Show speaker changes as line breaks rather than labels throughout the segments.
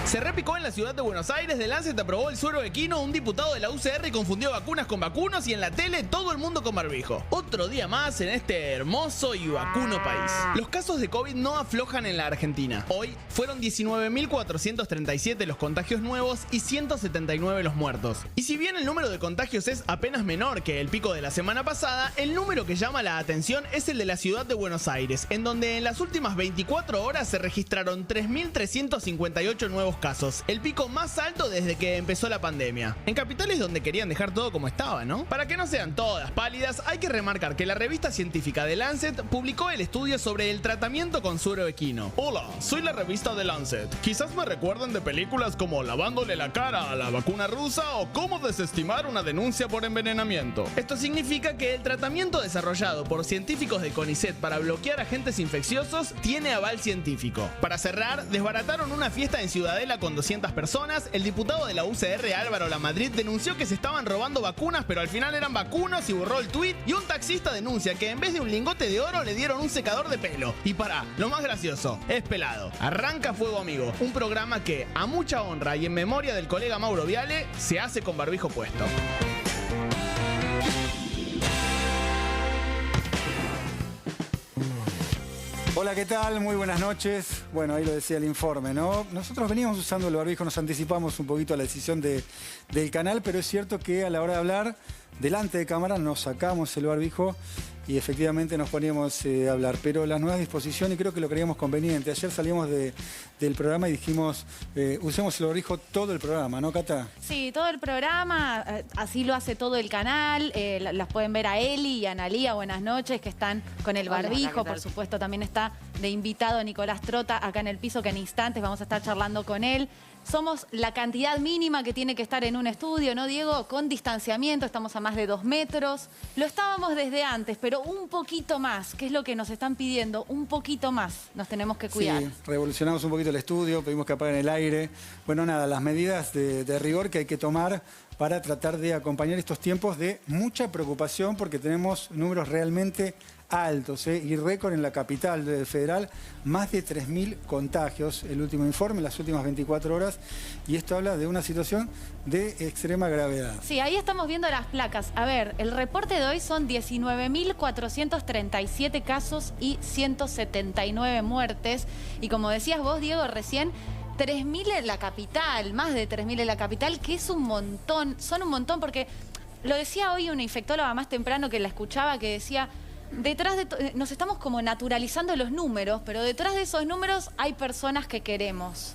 Se repicó en la ciudad de Buenos Aires. The Lancet aprobó el suero equino. Un diputado de la UCR confundió vacunas con vacunos. Y en la tele todo el mundo con barbijo. Otro día más en este hermoso y vacuno país. Los casos de COVID no aflojan en la Argentina. Hoy fueron 19.437 los contagios nuevos y 179 los muertos. Y si bien el número de contagios es apenas menor que el pico de la semana pasada, el número que llama la atención es el de la ciudad de Buenos Aires, en donde en las últimas 24 horas se registraron 3.358 nuevos casos, el pico más alto desde que empezó la pandemia. En capitales donde querían dejar todo como estaba, ¿no? Para que no sean todas pálidas, hay que remarcar que la revista científica The Lancet publicó el estudio sobre el tratamiento con suero equino. Hola, soy la revista The Lancet. Quizás me recuerden de películas como Lavándole la cara a la vacuna rusa o Cómo desestimar una denuncia por envenenamiento. Esto significa que el tratamiento desarrollado por científicos de CONICET para bloquear agentes infecciosos tiene aval científico. Para cerrar, desbarataron una fiesta en Ciudadela con 200 personas. El diputado de la UCR, Álvaro Lamadrid, denunció que se estaban robando vacunas, pero al final eran vacunos y borró el tuit. Y un taxista denuncia que en vez de un lingote de oro le dieron un secador de pelo. Y pará, lo más gracioso, es pelado. Arranca Fuego Amigo, un programa que, a mucha honra y en memoria del colega Mauro Viale, se hace con barbijo puesto.
Hola, ¿qué tal? Muy buenas noches. Bueno, ahí lo decía el informe, ¿no? Nosotros veníamos usando el barbijo, nos anticipamos un poquito a la decisión del canal, pero es cierto que a la hora de hablar, delante de cámara, nos sacamos el barbijo y efectivamente nos poníamos a hablar. Pero las nuevas disposiciones creo que lo creíamos conveniente. Ayer salimos del programa y dijimos, usemos el barbijo todo el programa, ¿no, Cata?
Sí, todo el programa, así lo hace todo el canal. Las pueden ver a Eli y a Analía, buenas noches, que están con el barbijo. Por supuesto, también está de invitado Nicolás Trota acá en el piso, que en instantes vamos a estar charlando con él. Somos la cantidad mínima que tiene que estar en un estudio, ¿no, Diego? Con distanciamiento, estamos a más de 2 metros. Lo estábamos desde antes, pero un poquito más, que es lo que nos están pidiendo, un poquito más nos tenemos que cuidar.
Sí, revolucionamos un poquito el estudio, pedimos que apaguen el aire. Bueno, nada, las medidas de rigor que hay que tomar para tratar de acompañar estos tiempos de mucha preocupación, porque tenemos números realmente altos, y récord en la capital federal, más de 3.000 contagios, el último informe, las últimas 24 horas, y esto habla de una situación de extrema gravedad.
Sí, ahí estamos viendo las placas. A ver, el reporte de hoy son 19.437 casos y 179 muertes, y como decías vos, Diego, recién, 3.000 en la capital, más de 3.000 en la capital, que es un montón, son un montón, porque lo decía hoy una infectóloga más temprano que la escuchaba, que decía, detrás de nos estamos como naturalizando los números, pero detrás de esos números hay personas que queremos.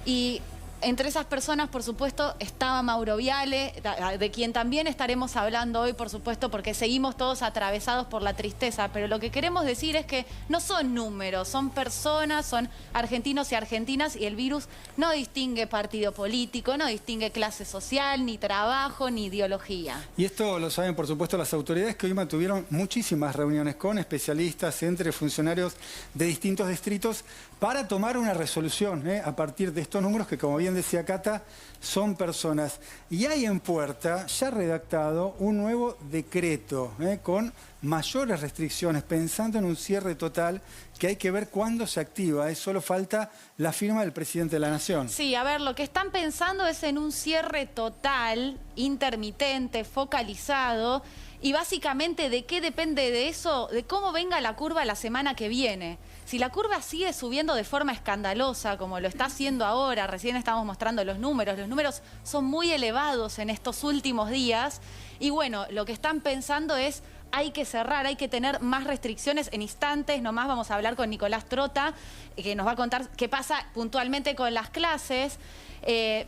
Y entre esas personas, por supuesto, estaba Mauro Viale, de quien también estaremos hablando hoy, por supuesto, porque seguimos todos atravesados por la tristeza. Pero lo que queremos decir es que no son números, son personas, son argentinos y argentinas, y el virus no distingue partido político, no distingue clase social, ni trabajo, ni ideología.
Y esto lo saben, por supuesto, las autoridades, que hoy mantuvieron muchísimas reuniones con especialistas, entre funcionarios de distintos distritos, para tomar una resolución a partir de estos números que, como bien decía Cata, son personas. Y hay en puerta, ya redactado, un nuevo decreto con mayores restricciones, pensando en un cierre total que hay que ver cuándo se activa. Solo falta la firma del presidente de la Nación.
Sí, a ver, lo que están pensando es en un cierre total, intermitente, focalizado. Y básicamente, ¿de qué depende de eso? De cómo venga la curva la semana que viene. Si la curva sigue subiendo de forma escandalosa, como lo está haciendo ahora, recién estamos mostrando los números son muy elevados en estos últimos días. Y bueno, lo que están pensando es, hay que cerrar, hay que tener más restricciones. En instantes nomás vamos a hablar con Nicolás Trota, que nos va a contar qué pasa puntualmente con las clases.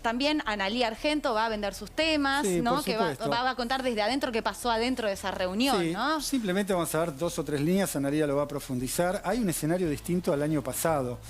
También Analía Argento va a vender sus temas,
sí,
¿no? Que va a contar desde adentro qué pasó adentro de esa reunión,
sí,
¿no?
Simplemente vamos a ver 2 o 3 líneas, Analía lo va a profundizar. Hay un escenario distinto al año pasado.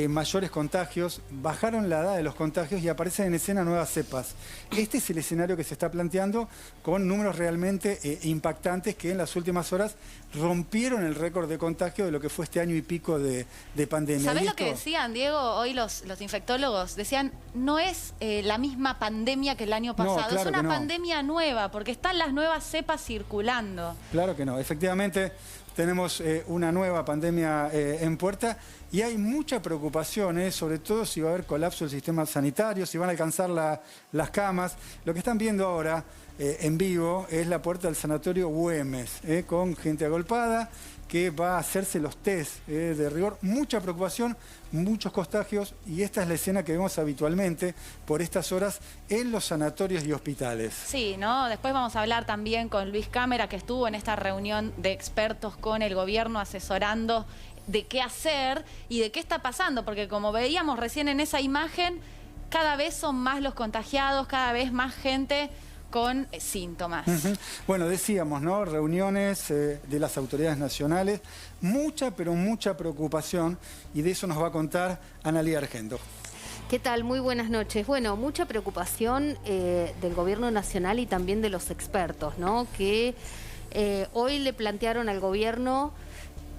Mayores contagios, bajaron la edad de los contagios y aparecen en escena nuevas cepas. Este es el escenario que se está planteando, con números realmente impactantes, que en las últimas horas rompieron el récord de contagio de lo que fue este año y pico de pandemia.
¿Sabés lo que decían, Diego, hoy los infectólogos? Decían, no es la misma pandemia que el año pasado, no, claro, es una pandemia nueva, porque están las nuevas cepas circulando.
Claro que no, efectivamente tenemos una nueva pandemia en puerta. y hay mucha preocupación, sobre todo si va a haber colapso del sistema sanitario, si van a alcanzar las camas. Lo que están viendo ahora en vivo es la puerta del sanatorio Güemes, con gente agolpada que va a hacerse los test de rigor. Mucha preocupación, muchos contagios, y esta es la escena que vemos habitualmente por estas horas en los sanatorios y hospitales.
Sí, ¿no? Después vamos a hablar también con Luis Cámara, que estuvo en esta reunión de expertos con el gobierno asesorando de qué hacer y de qué está pasando, porque como veíamos recién en esa imagen, cada vez son más los contagiados, cada vez más gente con síntomas.
Bueno, decíamos, ¿no? Reuniones de las autoridades nacionales, mucha, pero mucha preocupación, y de eso nos va a contar Analía Argento.
¿Qué tal? Muy buenas noches. Bueno, mucha preocupación del gobierno nacional y también de los expertos, ¿no? Que hoy le plantearon al gobierno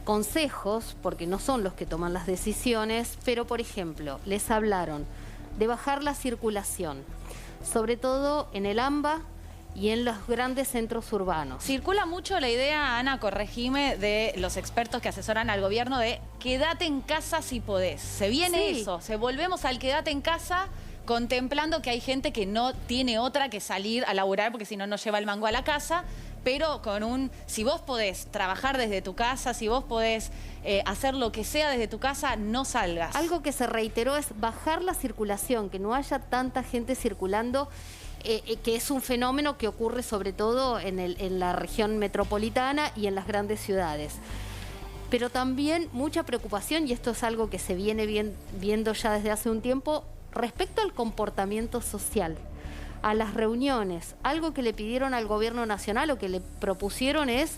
consejos, porque no son los que toman las decisiones, pero por ejemplo, les hablaron de bajar la circulación, sobre todo en el AMBA y en los grandes centros urbanos.
Circula mucho la idea, Ana, corregime, de los expertos que asesoran al gobierno de quédate en casa si podés. Se viene eso, volvemos al quédate en casa, contemplando que hay gente que no tiene otra que salir a laburar porque si no, no lleva el mango a la casa, pero con si vos podés trabajar desde tu casa, si vos podés hacer lo que sea desde tu casa, no salgas.
Algo que se reiteró es bajar la circulación, que no haya tanta gente circulando, que es un fenómeno que ocurre sobre todo en la región metropolitana y en las grandes ciudades. Pero también mucha preocupación, y esto es algo que se viene viendo ya desde hace un tiempo, respecto al comportamiento social, a las reuniones. Algo que le pidieron al gobierno nacional o que le propusieron es: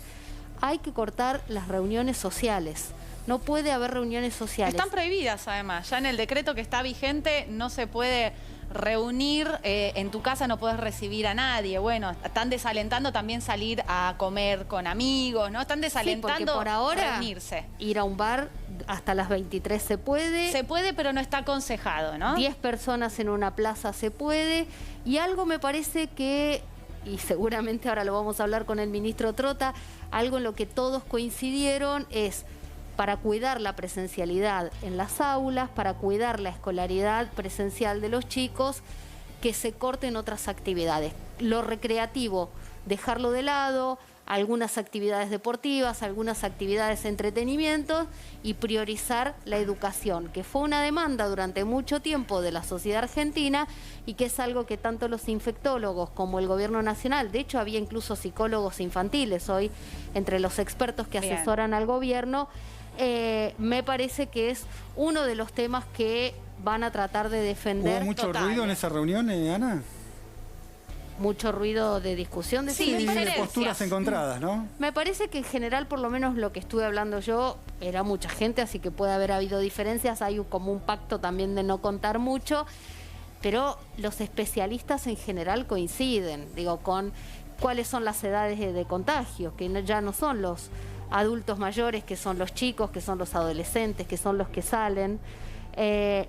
hay que cortar las reuniones sociales. No puede haber reuniones sociales.
Están prohibidas, además. Ya en el decreto que está vigente no se puede reunir, en tu casa no puedes recibir a nadie. Bueno, están desalentando también salir a comer con amigos, ¿no? Están desalentando,
sí, porque por ahora
reunirse.
Ir a un bar hasta las 23 se puede.
Se puede, pero no está aconsejado, ¿no?
10 personas en una plaza se puede. Y algo me parece que, y seguramente ahora lo vamos a hablar con el ministro Trota, algo en lo que todos coincidieron es: para cuidar la presencialidad en las aulas, para cuidar la escolaridad presencial de los chicos, que se corten otras actividades. Lo recreativo, dejarlo de lado, algunas actividades deportivas, algunas actividades de entretenimiento, y priorizar la educación, que fue una demanda durante mucho tiempo de la sociedad argentina y que es algo que tanto los infectólogos como el gobierno nacional, de hecho había incluso psicólogos infantiles hoy entre los expertos que asesoran al gobierno, me parece que es uno de los temas que van a tratar de defender.
¿Hubo mucho ruido en esa reunión, Ana?
Mucho ruido de discusión,
sí,
de posturas encontradas, ¿no?
Me parece que en general, por lo menos lo que estuve hablando yo, era mucha gente, así que puede haber habido diferencias. Hay como un pacto también de no contar mucho, pero los especialistas en general coinciden, digo, con cuáles son las edades de contagio, que ya no son los adultos mayores, que son los chicos, que son los adolescentes, que son los que salen.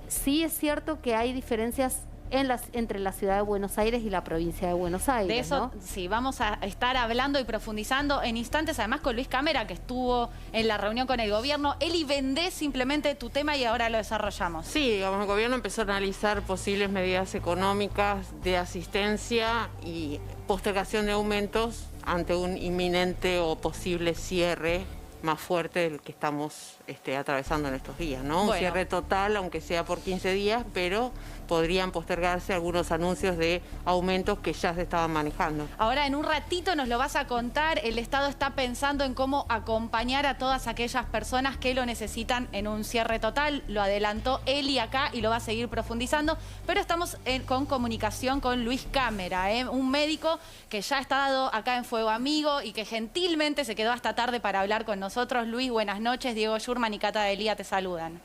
Sí es cierto que hay diferencias entre la ciudad de Buenos Aires y la provincia de Buenos Aires.
De eso,
¿no?
Sí, vamos a estar hablando y profundizando en instantes, además con Luis Cámara, que estuvo en la reunión con el gobierno. Eli, vendé simplemente tu tema y ahora lo desarrollamos.
Sí, digamos, el gobierno empezó a analizar posibles medidas económicas de asistencia y postergación de aumentos ante un inminente o posible cierre más fuerte del que estamos atravesando en estos días, ¿no? Un cierre total, aunque sea por 15 días, pero podrían postergarse algunos anuncios de aumentos que ya se estaban manejando.
Ahora, en un ratito nos lo vas a contar. El Estado está pensando en cómo acompañar a todas aquellas personas que lo necesitan en un cierre total. Lo adelantó Eli acá y lo va a seguir profundizando. Pero estamos con comunicación con Luis Cámara, un médico que ya ha estado acá en Fuego Amigo y que gentilmente se quedó hasta tarde para hablar con nosotros. Luis, buenas noches. Diego Schurman y Cata Delia te saludan.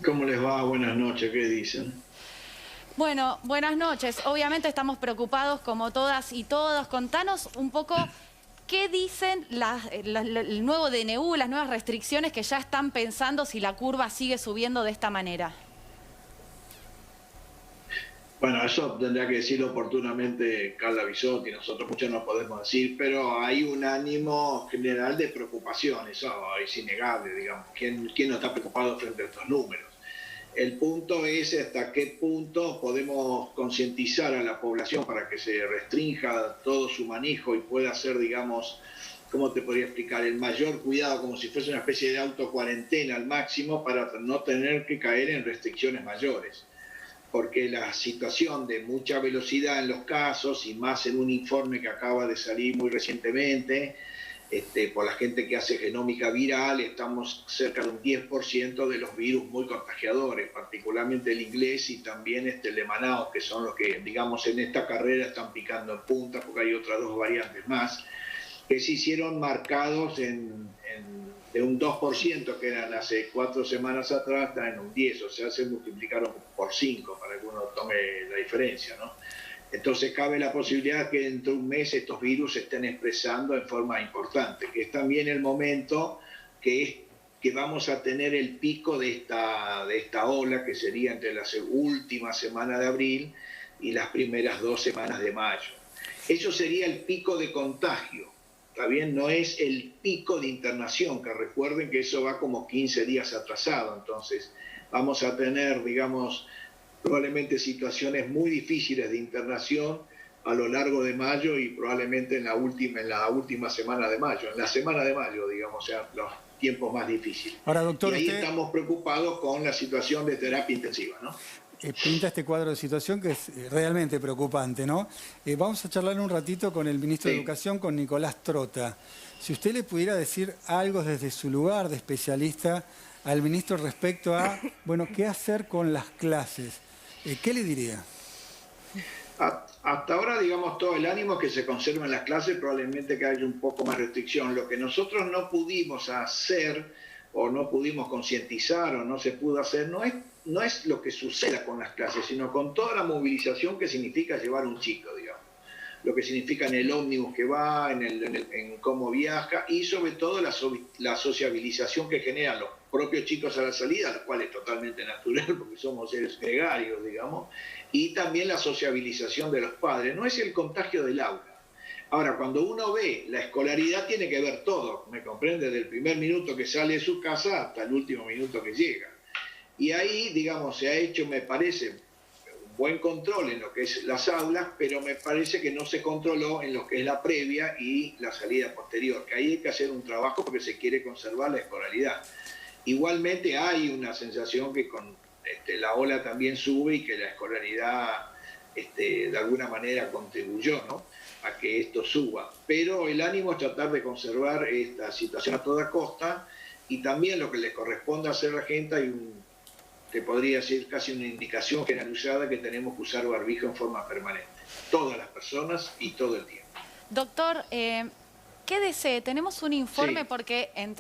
¿Cómo les va? Buenas noches, ¿qué dicen?
Bueno, buenas noches. Obviamente estamos preocupados como todas y todos. Contanos un poco qué dicen el nuevo DNU, las nuevas restricciones que ya están pensando si la curva sigue subiendo de esta manera.
Bueno, eso tendría que decirlo oportunamente Carla Bisotti, nosotros mucho no podemos decir, pero hay un ánimo general de preocupación, eso es innegable, digamos. ¿Quién no está preocupado frente a estos números? El punto es hasta qué punto podemos concientizar a la población para que se restrinja todo su manejo y pueda hacer, digamos, ¿cómo te podría explicar? El mayor cuidado, como si fuese una especie de autocuarentena al máximo para no tener que caer en restricciones mayores. Porque la situación de mucha velocidad en los casos, y más en un informe que acaba de salir muy recientemente, por la gente que hace genómica viral, estamos cerca de un 10% de los virus muy contagiadores, particularmente el inglés y también el de Manaus, que son los que, digamos, en esta carrera están picando en punta, porque hay otras dos variantes más, que se hicieron marcados de un 2%, que eran hace 4 semanas atrás, están en un 10%, o sea, se multiplicaron por 5, para que uno tome la diferencia, ¿no? Entonces cabe la posibilidad que dentro de un mes estos virus se estén expresando en forma importante, que es también el momento que vamos a tener el pico de esta ola, que sería entre la última semana de abril y las primeras 2 semanas de mayo. Eso sería el pico de contagio. ¿Está bien? No es el pico de internación, que recuerden que eso va como 15 días atrasado. Entonces vamos a tener, digamos, probablemente situaciones muy difíciles de internación a lo largo de mayo y probablemente en la última semana de mayo. En la semana de mayo, digamos, o sea, los tiempos más difíciles.
Ahora, doctor,
y ahí estamos preocupados con la situación de terapia intensiva, ¿no?
Pinta este cuadro de situación que es realmente preocupante, ¿no? Vamos a charlar un ratito con el ministro de Educación, con Nicolás Trota. Si usted le pudiera decir algo desde su lugar de especialista al ministro respecto a, bueno, qué hacer con las clases, ¿qué le diría?
Hasta ahora, digamos, todo el ánimo que se conserva en las clases, probablemente que haya un poco más restricción. Lo que nosotros no pudimos hacer o no pudimos concientizar o no se pudo hacer, no es lo que suceda con las clases, sino con toda la movilización que significa llevar un chico, digamos. Lo que significa en el ómnibus que va, en cómo viaja y sobre todo la sociabilización que generan los propios chicos a la salida, lo cual es totalmente natural porque somos seres gregarios, digamos, y también la sociabilización de los padres. No es el contagio del aula. Ahora, cuando uno ve la escolaridad, tiene que ver todo, ¿me comprende? Desde el primer minuto que sale de su casa hasta el último minuto que llega. Y ahí, digamos, se ha hecho, me parece, un buen control en lo que es las aulas, pero me parece que no se controló en lo que es la previa y la salida posterior, que ahí hay que hacer un trabajo porque se quiere conservar la escolaridad. Igualmente hay una sensación que con la ola también sube y que la escolaridad de alguna manera contribuyó, ¿no?, a que esto suba. Pero el ánimo es tratar de conservar esta situación a toda costa y también lo que le corresponde hacer a la gente, hay te podría decir casi una indicación generalizada que tenemos que usar barbijo en forma permanente. Todas las personas y todo el tiempo.
Doctor, quédese, tenemos un informe porque en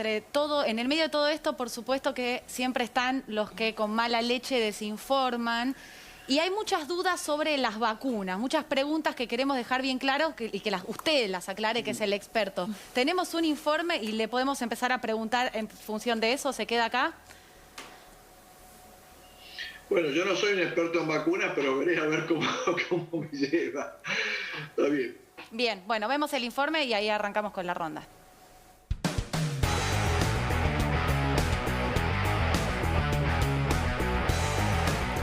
el medio de todo esto, por supuesto que siempre están los que con mala leche desinforman. Y hay muchas dudas sobre las vacunas, muchas preguntas que queremos dejar bien claras y que usted las aclare, que es el experto. Tenemos un informe y le podemos empezar a preguntar en función de eso. ¿Se queda acá?
Bueno, yo no soy un experto en vacunas, pero veré a ver cómo me lleva. Está bien.
Bien, bueno, vemos el informe y ahí arrancamos con la ronda.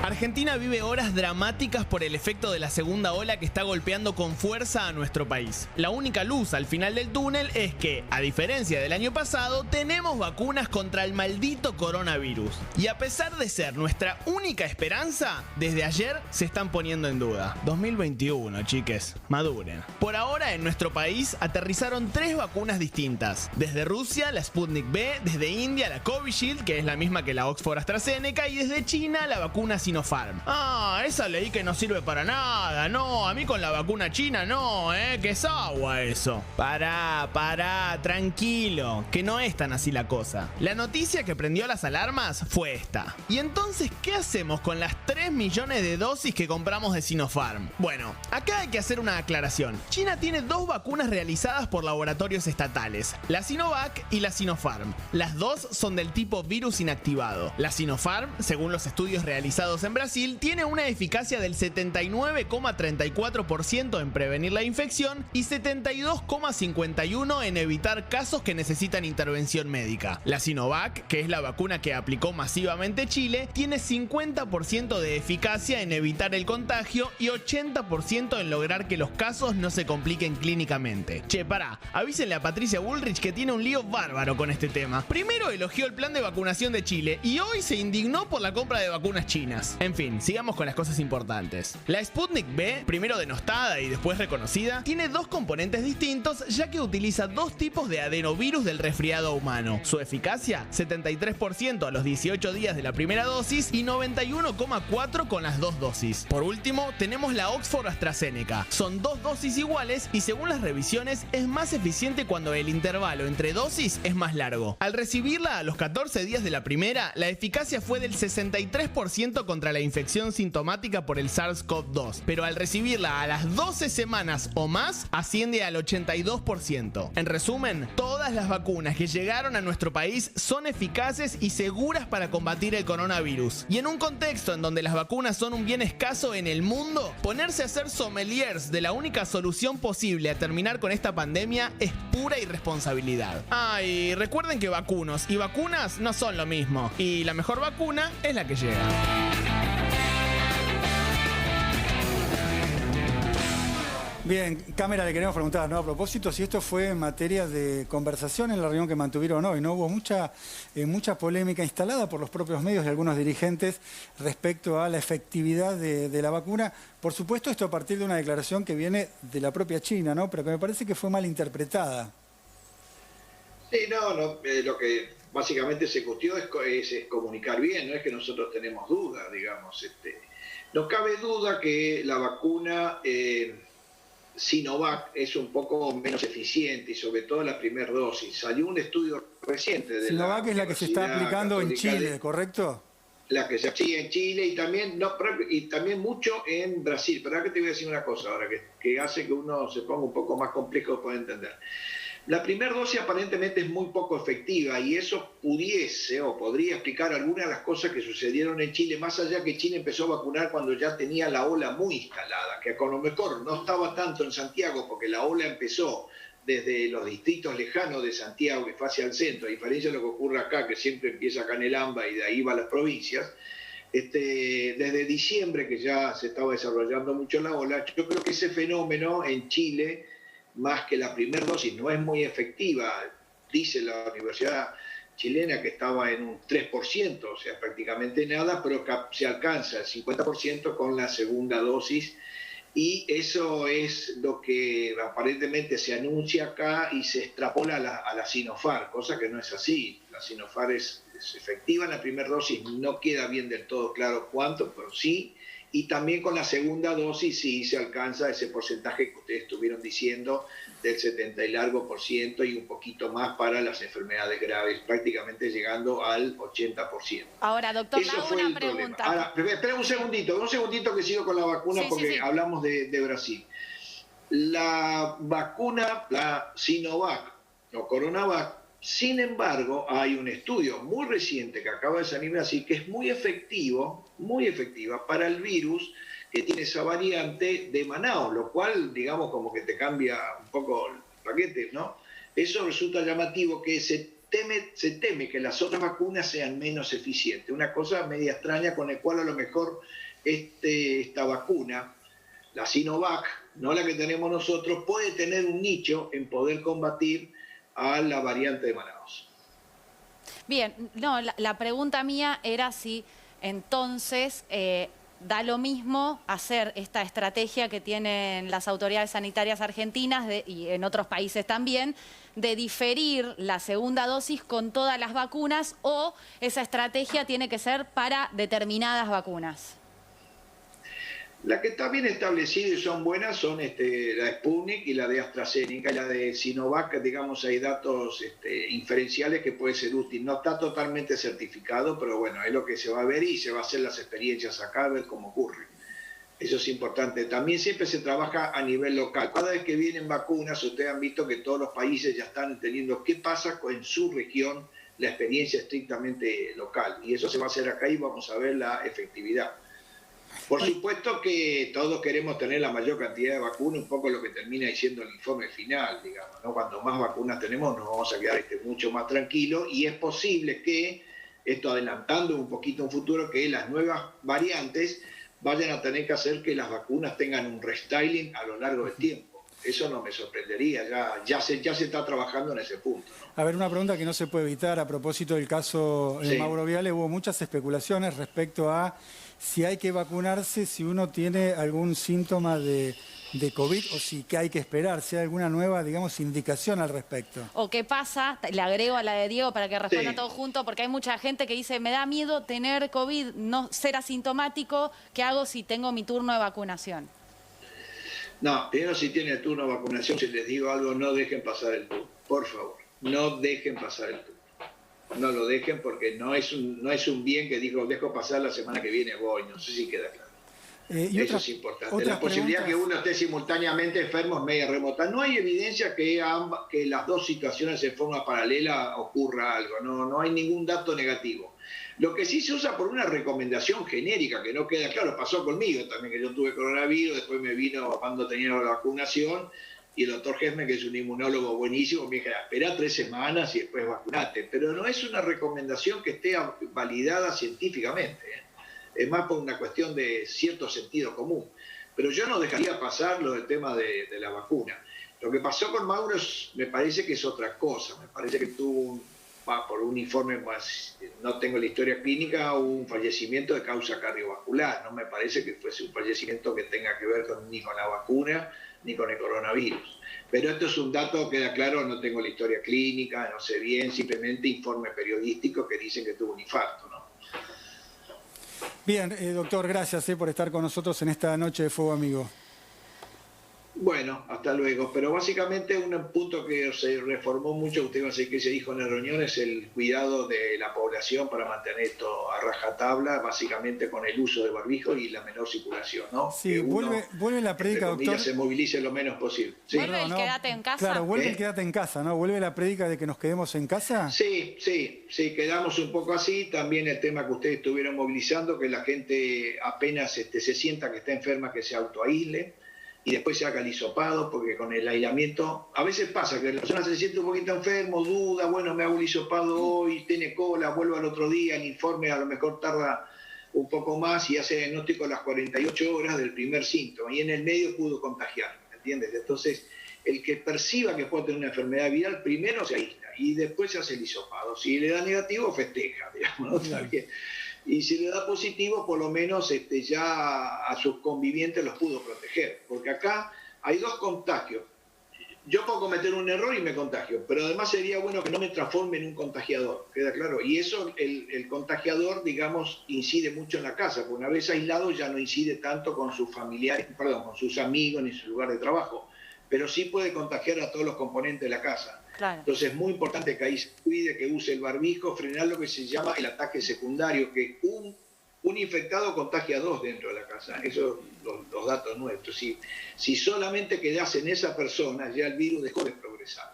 Argentina vive horas dramáticas por el efecto de la segunda ola que está golpeando con fuerza a nuestro país. La única luz al final del túnel es que, a diferencia del año pasado, tenemos vacunas contra el maldito coronavirus. Y a pesar de ser nuestra única esperanza, desde ayer se están poniendo en duda. 2021, chiques, maduren. Por ahora, en nuestro país aterrizaron 3 vacunas distintas. Desde Rusia, la Sputnik V, desde India, la Covishield, que es la misma que la Oxford AstraZeneca, y desde China, la vacuna Sinopharm. Esa leí que no sirve para nada. No, a mí con la vacuna china no, que es agua eso. Pará, tranquilo, que no es tan así la cosa. La noticia que prendió las alarmas fue esta. ¿Y entonces qué hacemos con las 3 millones de dosis que compramos de Sinopharm? Bueno, acá hay que hacer una aclaración. China tiene 2 vacunas realizadas por laboratorios estatales, la Sinovac y la Sinopharm. Las dos son del tipo virus inactivado. La Sinopharm, según los estudios realizados en Brasil tiene una eficacia del 79,34% en prevenir la infección y 72,51% en evitar casos que necesitan intervención médica. La Sinovac, que es la vacuna que aplicó masivamente Chile, tiene 50% de eficacia en evitar el contagio y 80% en lograr que los casos no se compliquen clínicamente. Che, pará, avísenle a Patricia Bullrich que tiene un lío bárbaro con este tema. Primero elogió el plan de vacunación de Chile y hoy se indignó por la compra de vacunas chinas. En fin, sigamos con las cosas importantes. La Sputnik V, primero denostada y después reconocida, tiene dos componentes distintos ya que utiliza dos tipos de adenovirus del resfriado humano. Su eficacia, 73% a los 18 días de la primera dosis y 91,4% con las dos dosis. Por último, tenemos la Oxford AstraZeneca. Son dos dosis iguales y según las revisiones es más eficiente cuando el intervalo entre dosis es más largo. Al recibirla a los 14 días de la primera, la eficacia fue del 63% contra la infección sintomática por el SARS-CoV-2, pero al recibirla a las 12 semanas o más, asciende al 82%. En resumen, todas las vacunas que llegaron a nuestro país son eficaces y seguras para combatir el coronavirus. Y en un contexto en donde las vacunas son un bien escaso en el mundo, ponerse a ser sommeliers de la única solución posible a terminar con esta pandemia es pura irresponsabilidad. Y recuerden que vacunos y vacunas no son lo mismo, y la mejor vacuna es la que llega.
Bien, Cámara, le queremos preguntar, ¿no? A propósito, si esto fue materia de conversación en la reunión que mantuvieron hoy, ¿no? Hubo mucha polémica instalada por los propios medios y algunos dirigentes respecto a la efectividad de la vacuna. Por supuesto, esto a partir de una declaración que viene de la propia China, ¿no? Pero que me parece que fue mal interpretada.
Sí, lo que básicamente se discutió es comunicar bien, no es que nosotros tenemos dudas, digamos. No cabe duda que la vacuna Sinovac es un poco menos eficiente y sobre todo la primera dosis. Salió un estudio reciente de
Sinovac es la que se está aplicando en Chile, ¿correcto?
La que se sigue en Chile y también mucho en Brasil. Pero ahora que te voy a decir una cosa ahora que hace que uno se ponga un poco más complejo de poder entender. La primera dosis aparentemente es muy poco efectiva y eso pudiese o podría explicar algunas de las cosas que sucedieron en Chile, más allá que Chile empezó a vacunar cuando ya tenía la ola muy instalada, que con lo mejor no estaba tanto en Santiago porque la ola empezó desde los distritos lejanos de Santiago que fue hacia el centro, a diferencia de lo que ocurre acá, que siempre empieza acá en el AMBA y de ahí va a las provincias. Desde diciembre que ya se estaba desarrollando mucho la ola, yo creo que ese fenómeno en Chile, más que la primera dosis, no es muy efectiva. Dice la Universidad Chilena que estaba en un 3%, o sea, prácticamente nada, pero se alcanza el 50% con la segunda dosis. Y eso es lo que aparentemente se anuncia acá y se extrapola a la Sinopharm, cosa que no es así. La Sinopharm es efectiva en la primera dosis, no queda bien del todo claro cuánto, pero sí. Y también con la segunda dosis sí se alcanza ese porcentaje que ustedes estuvieron diciendo del 70 y largo por ciento y un poquito más para las enfermedades graves, prácticamente llegando al 80%.
Ahora, doctor,
Eso
le hago
fue
una
el problema.
pregunta.
Ahora, espera un segundito que sigo con la vacuna porque hablamos de Brasil. La vacuna, la Sinovac o Coronavac, sin embargo, hay un estudio muy reciente que acaba de salir así, que es muy efectiva para el virus que tiene esa variante de Manaus, lo cual, digamos, como que te cambia un poco el paquete, ¿no? Eso resulta llamativo, que se teme que las otras vacunas sean menos eficientes. Una cosa media extraña con la cual a lo mejor esta vacuna, la Sinovac, no la que tenemos nosotros, puede tener un nicho en poder combatir a la variante de Manaus.
Bien, no, la pregunta mía era si entonces da lo mismo hacer esta estrategia que tienen las autoridades sanitarias argentinas y en otros países también, de diferir la segunda dosis con todas las vacunas, o esa estrategia tiene que ser para determinadas vacunas.
Las que están bien establecidas y son buenas son la Sputnik y la de AstraZeneca, y la de Sinovac, digamos, hay datos inferenciales que puede ser útil. No está totalmente certificado, pero bueno, es lo que se va a ver y se va a hacer las experiencias acá, a ver cómo ocurre. Eso es importante. También siempre se trabaja a nivel local. Cada vez que vienen vacunas, ustedes han visto que todos los países ya están entendiendo qué pasa en su región, la experiencia estrictamente local. Y eso se va a hacer acá y vamos a ver la efectividad. Por supuesto que todos queremos tener la mayor cantidad de vacunas, un poco lo que termina diciendo el informe final, digamos, ¿no? Cuanto más vacunas tenemos, nos vamos a quedar mucho más tranquilos, y es posible que, esto adelantando un poquito un futuro, que las nuevas variantes vayan a tener que hacer que las vacunas tengan un restyling a lo largo del tiempo. Eso no me sorprendería, ya se está trabajando en ese punto, ¿no?
A ver, una pregunta que no se puede evitar a propósito del caso de Mauro Viale. Hubo muchas especulaciones respecto a si hay que vacunarse si uno tiene algún síntoma de COVID o si hay que esperar, si hay alguna nueva, digamos, indicación al respecto.
O qué pasa, le agrego a la de Diego para que responda todo junto, porque hay mucha gente que dice, me da miedo tener COVID, no ser asintomático, ¿qué hago si tengo mi turno de vacunación?
No, primero si tiene el turno de vacunación, si les digo algo, no dejen pasar el turno, por favor, no dejen pasar el turno. No lo dejen porque no es un bien que digo, dejo pasar la semana que viene, voy, no sé si queda claro. Eso es importante. La posibilidad que uno esté simultáneamente enfermo es media remota. No hay evidencia que las dos situaciones en forma paralela ocurra algo, no hay ningún dato negativo. Lo que sí se usa por una recomendación genérica, que no queda claro, pasó conmigo también, que yo tuve coronavirus, después me vino cuando tenía la vacunación, y el doctor Gesme, que es un inmunólogo buenísimo, me dijo, espera 3 semanas y después vacunate. Pero no es una recomendación que esté validada científicamente, ¿eh? Es más por una cuestión de cierto sentido común. Pero yo no dejaría pasar lo del tema de la vacuna. Lo que pasó con Mauro me parece que es otra cosa. Me parece que tuvo, por un informe más, no tengo la historia clínica, un fallecimiento de causa cardiovascular. No me parece que fuese un fallecimiento que tenga que ver ni con la vacuna ni con el coronavirus. Pero esto es un dato, queda claro, no tengo la historia clínica, no sé bien, simplemente informe periodístico que dicen que tuvo un infarto, ¿no?
Bien, doctor, gracias por estar con nosotros en esta noche de Fuego Amigo.
Bueno, hasta luego. Pero básicamente un punto que se reformó mucho, usted va a decir que se dijo en la reunión, es el cuidado de la población para mantener esto a rajatabla, básicamente con el uso de barbijo y la menor circulación, ¿no?
Sí, vuelve la prédica, doctor.
Se movilice lo menos posible. ¿Sí?
¿Vuelve el quédate en casa?
Claro, vuelve el quédate en casa, ¿no? ¿Vuelve la prédica de que nos quedemos en casa?
Sí, quedamos un poco así. También el tema que ustedes estuvieron movilizando, que la gente apenas se sienta que está enferma, que se autoaísle y después se haga el hisopado, porque con el aislamiento a veces pasa que la persona se siente un poquito enfermo, duda, bueno, me hago el hisopado hoy, tiene cola, vuelvo al otro día, el informe a lo mejor tarda un poco más y hace diagnóstico a las 48 horas del primer síntoma, y en el medio pudo contagiar, ¿me entiendes? Entonces, el que perciba que puede tener una enfermedad viral, primero se aísla y después se hace el hisopado. Si le da negativo, festeja, digamos, ¿no? Y si le da positivo, por lo menos ya a sus convivientes los pudo proteger. Porque acá hay 2 contagios. Yo puedo cometer un error y me contagio, pero además sería bueno que no me transforme en un contagiador, ¿queda claro? Y eso, el contagiador, digamos, incide mucho en la casa, porque una vez aislado ya no incide tanto con sus familiares, con sus amigos ni su lugar de trabajo, pero sí puede contagiar a todos los componentes de la casa. Claro. Entonces es muy importante que ahí se cuide, que use el barbijo, frenar lo que se llama el ataque secundario, que un infectado contagia a 2 dentro de la casa. Esos son los datos nuestros. Si solamente quedase en esa persona, ya el virus dejó de progresar.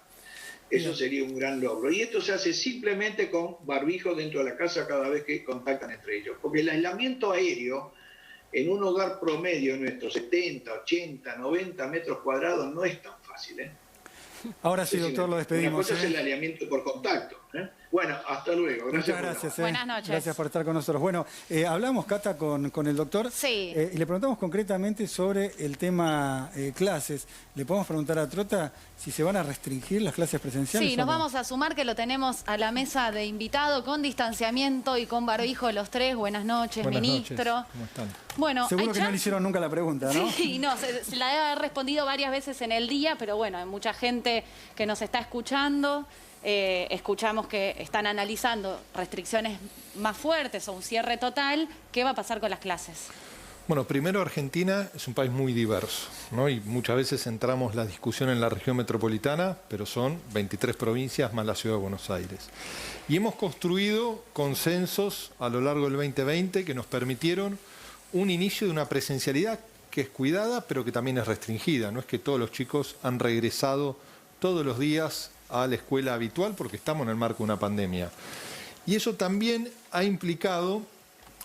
Eso sería un gran logro. Y esto se hace simplemente con barbijo dentro de la casa cada vez que contactan entre ellos. Porque el aislamiento aéreo en un hogar promedio nuestro, 70, 80, 90 metros cuadrados, no es tan fácil, ¿eh?
Ahora sí, doctor, lo despedimos.
Una cosa es el aislamiento por contacto, ¿eh? Bueno, hasta luego. Gracias.
Muchas gracias.
Buenas noches.
Gracias por estar con nosotros. Bueno, hablamos, Cata, con el doctor.
Sí.
Y le preguntamos concretamente sobre el tema clases. Le podemos preguntar a Trota si se van a restringir las clases presenciales.
Sí, nos vamos a sumar que lo tenemos a la mesa de invitado con distanciamiento y con barbijo los 3. Buenas noches, ministro.
Noches. ¿Cómo están?
Bueno,
seguro que no le hicieron nunca la pregunta, ¿no?
Sí, no, se la debe haber respondido varias veces en el día, pero bueno, hay mucha gente que nos está escuchando. Escuchamos que están analizando restricciones más fuertes o un cierre total. ¿Qué va a pasar con las clases?
Bueno, primero Argentina es un país muy diverso, ¿no? Y muchas veces centramos la discusión en la región metropolitana, pero son 23 provincias más la ciudad de Buenos Aires. Y hemos construido consensos a lo largo del 2020 que nos permitieron un inicio de una presencialidad que es cuidada, pero que también es restringida. No es que todos los chicos han regresado todos los días a la escuela habitual porque estamos en el marco de una pandemia. Y eso también ha implicado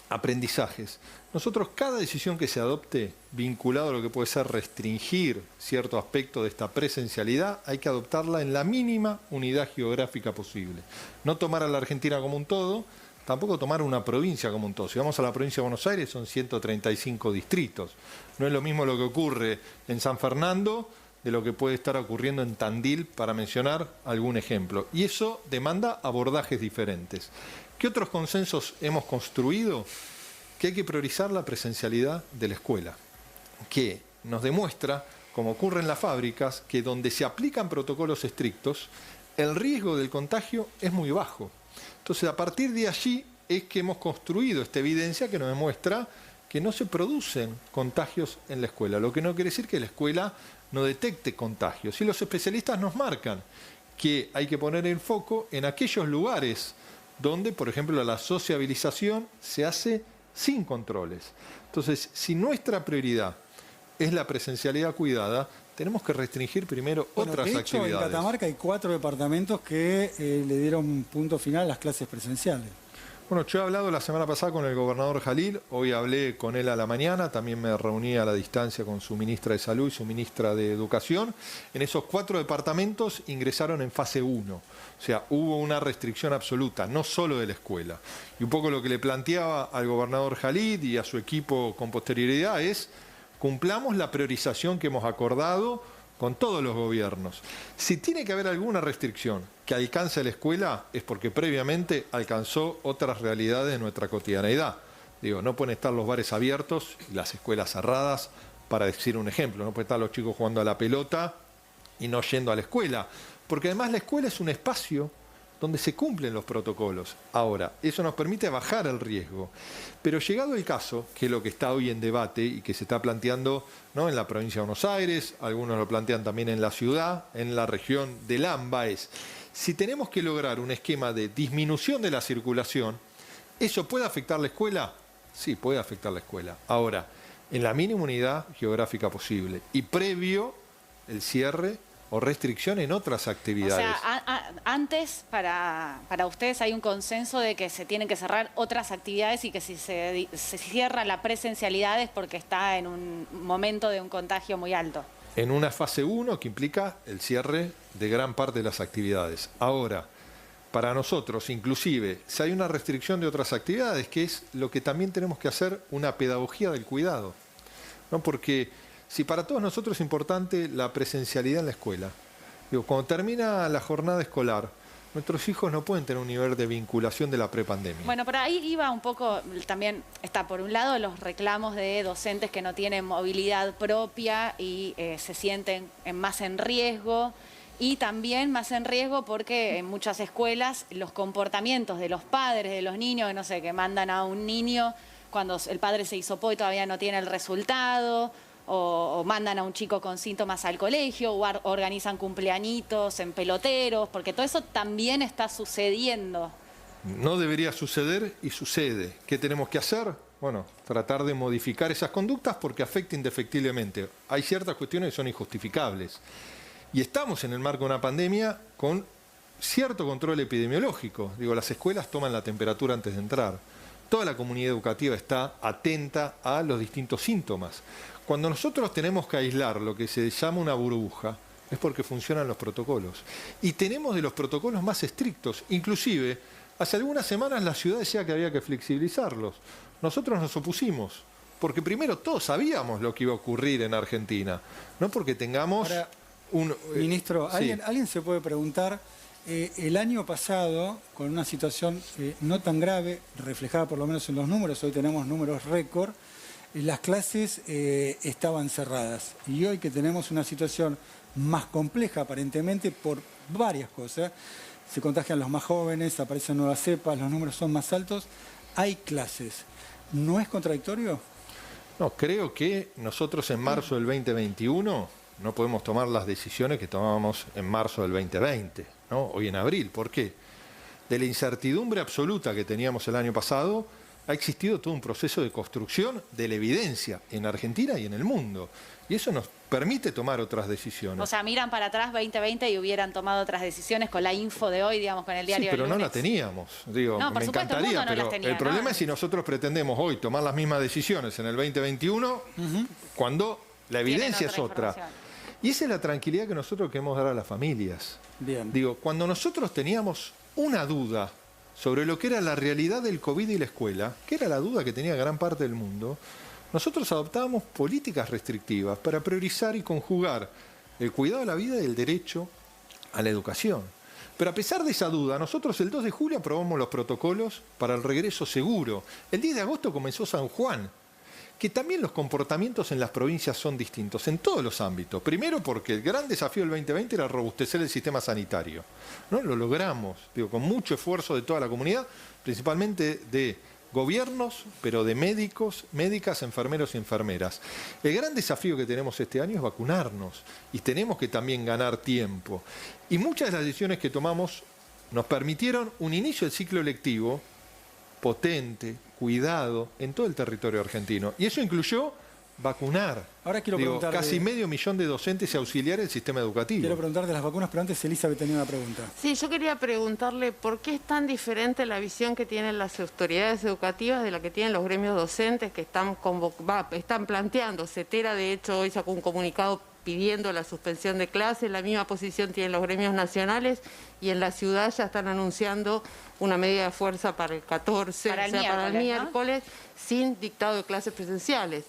aprendizajes. Nosotros, cada decisión que se adopte vinculado a lo que puede ser restringir cierto aspecto de esta presencialidad, hay que adoptarla en la mínima unidad geográfica posible. No tomar a la Argentina como un todo, tampoco tomar una provincia como un todo. Si vamos a la provincia de Buenos Aires, son 135 distritos. No es lo mismo lo que ocurre en San Fernando de lo que puede estar ocurriendo en Tandil, para mencionar algún ejemplo. Y eso demanda abordajes diferentes. ¿Qué otros consensos hemos construido? Que hay que priorizar la presencialidad de la escuela, que nos demuestra, como ocurre en las fábricas, que donde se aplican protocolos estrictos, el riesgo del contagio es muy bajo. Entonces, a partir de allí es que hemos construido esta evidencia que nos demuestra que no se producen contagios en la escuela, lo que no quiere decir que la escuela no detecte contagios. Y los especialistas nos marcan que hay que poner el foco en aquellos lugares donde, por ejemplo, la sociabilización se hace sin controles. Entonces, si nuestra prioridad es la presencialidad cuidada, tenemos que restringir primero otras
de hecho,
actividades.
En Catamarca hay 4 departamentos que le dieron punto final a las clases presenciales.
Bueno, yo he hablado la semana pasada con el gobernador Jalil, hoy hablé con él a la mañana, también me reuní a la distancia con su ministra de Salud y su ministra de Educación. En esos 4 departamentos ingresaron en fase 1, o sea, hubo una restricción absoluta, no solo de la escuela. Y un poco lo que le planteaba al gobernador Jalil y a su equipo con posterioridad es: cumplamos la priorización que hemos acordado con todos los gobiernos. Si tiene que haber alguna restricción que alcance la escuela, es porque previamente alcanzó otras realidades de nuestra cotidianeidad. Digo, no pueden estar los bares abiertos y las escuelas cerradas, para decir un ejemplo. No pueden estar los chicos jugando a la pelota y no yendo a la escuela, porque además la escuela es un espacio donde se cumplen los protocolos. Ahora, eso nos permite bajar el riesgo. Pero llegado el caso, que es lo que está hoy en debate y que se está planteando, ¿no?, en la provincia de Buenos Aires, algunos lo plantean también en la ciudad, en la región del AMBA, es: si tenemos que lograr un esquema de disminución de la circulación, ¿eso puede afectar la escuela? Sí, puede afectar la escuela. Ahora, en la mínima unidad geográfica posible y previo el cierre o restricción en otras actividades.
O sea, antes para ustedes hay un consenso de que se tienen que cerrar otras actividades y que si se cierra la presencialidad es porque está en un momento de un contagio muy alto.
En una fase 1 que implica el cierre de gran parte de las actividades. Ahora, para nosotros, inclusive, si hay una restricción de otras actividades, que es lo que también tenemos que hacer, una pedagogía del cuidado, ¿no? Porque si para todos nosotros es importante la presencialidad en la escuela, digo, cuando termina la jornada escolar, nuestros hijos no pueden tener un nivel de vinculación de la prepandemia.
Bueno, por ahí iba un poco, también está por un lado los reclamos de docentes que no tienen movilidad propia y se sienten más en riesgo, y también más en riesgo porque en muchas escuelas los comportamientos de los padres, de los niños, que no sé, que mandan a un niño cuando el padre se hisopó y todavía no tiene el resultado, o mandan a un chico con síntomas al colegio, o organizan cumpleañitos en peloteros, porque todo eso también está sucediendo.
No debería suceder y sucede. ¿Qué tenemos que hacer? Bueno, tratar de modificar esas conductas porque afecta indefectiblemente. Hay ciertas cuestiones que son injustificables. Y estamos en el marco de una pandemia con cierto control epidemiológico. Digo, las escuelas toman la temperatura antes de entrar. Toda la comunidad educativa está atenta a los distintos síntomas. Cuando nosotros tenemos que aislar lo que se llama una burbuja, es porque funcionan los protocolos. Y tenemos de los protocolos más estrictos. Inclusive, hace algunas semanas la ciudad decía que había que flexibilizarlos. Nosotros nos opusimos, porque primero todos sabíamos lo que iba a ocurrir en Argentina. No porque tengamos
Ministro,
sí.
¿alguien se puede preguntar? El año pasado, con una situación no tan grave, reflejada por lo menos en los números, hoy tenemos números récord, las clases estaban cerradas. Y hoy que tenemos una situación más compleja aparentemente por varias cosas, se contagian los más jóvenes, aparecen nuevas cepas, los números son más altos, hay clases. ¿No es contradictorio?
No, creo que nosotros en marzo del 2021 no podemos tomar las decisiones que tomábamos en marzo del 2020, ¿no? Hoy en abril. ¿Por qué? De la incertidumbre absoluta que teníamos el año pasado, ha existido todo un proceso de construcción de la evidencia en Argentina y en el mundo. Y eso nos permite tomar otras decisiones.
O sea, miran para atrás 2020 y hubieran tomado otras decisiones con la info de hoy, digamos, con el diario
Sí, pero
del
no
lunes.
la teníamos. Digo,
No, por
me
supuesto, el
encantaría,
mundo no
pero
las tenía,
el problema
¿no?
es si nosotros pretendemos hoy tomar las mismas decisiones en el 2021, cuando la evidencia es otra.
Información.
Y esa es la tranquilidad que nosotros queremos dar a las familias.
Bien.
Digo, cuando nosotros teníamos una duda sobre lo que era la realidad del COVID y la escuela, que era la duda que tenía gran parte del mundo, nosotros adoptábamos políticas restrictivas para priorizar y conjugar el cuidado de la vida y el derecho a la educación. Pero a pesar de esa duda, nosotros el 2 de julio aprobamos los protocolos para el regreso seguro. El 10 de agosto comenzó San Juan, que también los comportamientos en las provincias son distintos, en todos los ámbitos. Primero porque el gran desafío del 2020 era robustecer el sistema sanitario, ¿no? Lo logramos, digo, con mucho esfuerzo de toda la comunidad, principalmente de gobiernos, pero de médicos, médicas, enfermeros y enfermeras. El gran desafío que tenemos este año es vacunarnos y tenemos que también ganar tiempo. Y muchas de las decisiones que tomamos nos permitieron un inicio del ciclo lectivo potente, cuidado, en todo el territorio argentino. Y eso incluyó vacunar.
Ahora quiero preguntar
casi medio millón de docentes y auxiliares del sistema educativo.
Quiero preguntar de las vacunas, pero antes Elizabeth tenía una pregunta.
Sí, yo quería preguntarle por qué es tan diferente la visión que tienen las autoridades educativas de la que tienen los gremios docentes que están planteando. CETERA, de hecho, hoy sacó un comunicado pidiendo la suspensión de clases, la misma posición tienen los gremios nacionales y en la ciudad ya están anunciando una medida de fuerza para el 14,
Para el
para el
miércoles, ¿no?
miércoles, sin dictado de clases presenciales.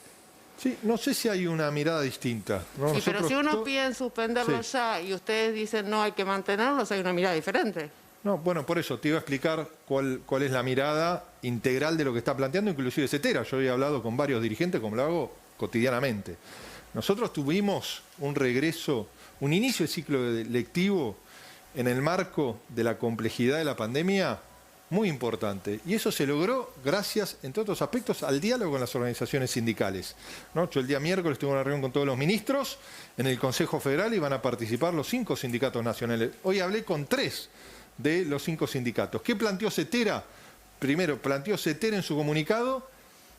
Sí, no sé si hay una mirada distinta, ¿no?
Sí, pero
Nosotros
si uno pide suspenderlo
Sí.
ya y ustedes dicen no hay que mantenerlos, hay una mirada diferente.
No, bueno, por eso te iba a explicar cuál es la mirada integral de lo que está planteando, inclusive CETERA. Yo había hablado con varios dirigentes, como lo hago cotidianamente. Nosotros tuvimos un regreso, un inicio de ciclo lectivo en el marco de la complejidad de la pandemia muy importante. Y eso se logró gracias, entre otros aspectos, al diálogo con las organizaciones sindicales, ¿no? Yo el día miércoles tuve una reunión con todos los ministros en el Consejo Federal y van a participar los 5 sindicatos nacionales. Hoy hablé con 3 de los 5 sindicatos. ¿Qué planteó CETERA? Primero, planteó CETERA en su comunicado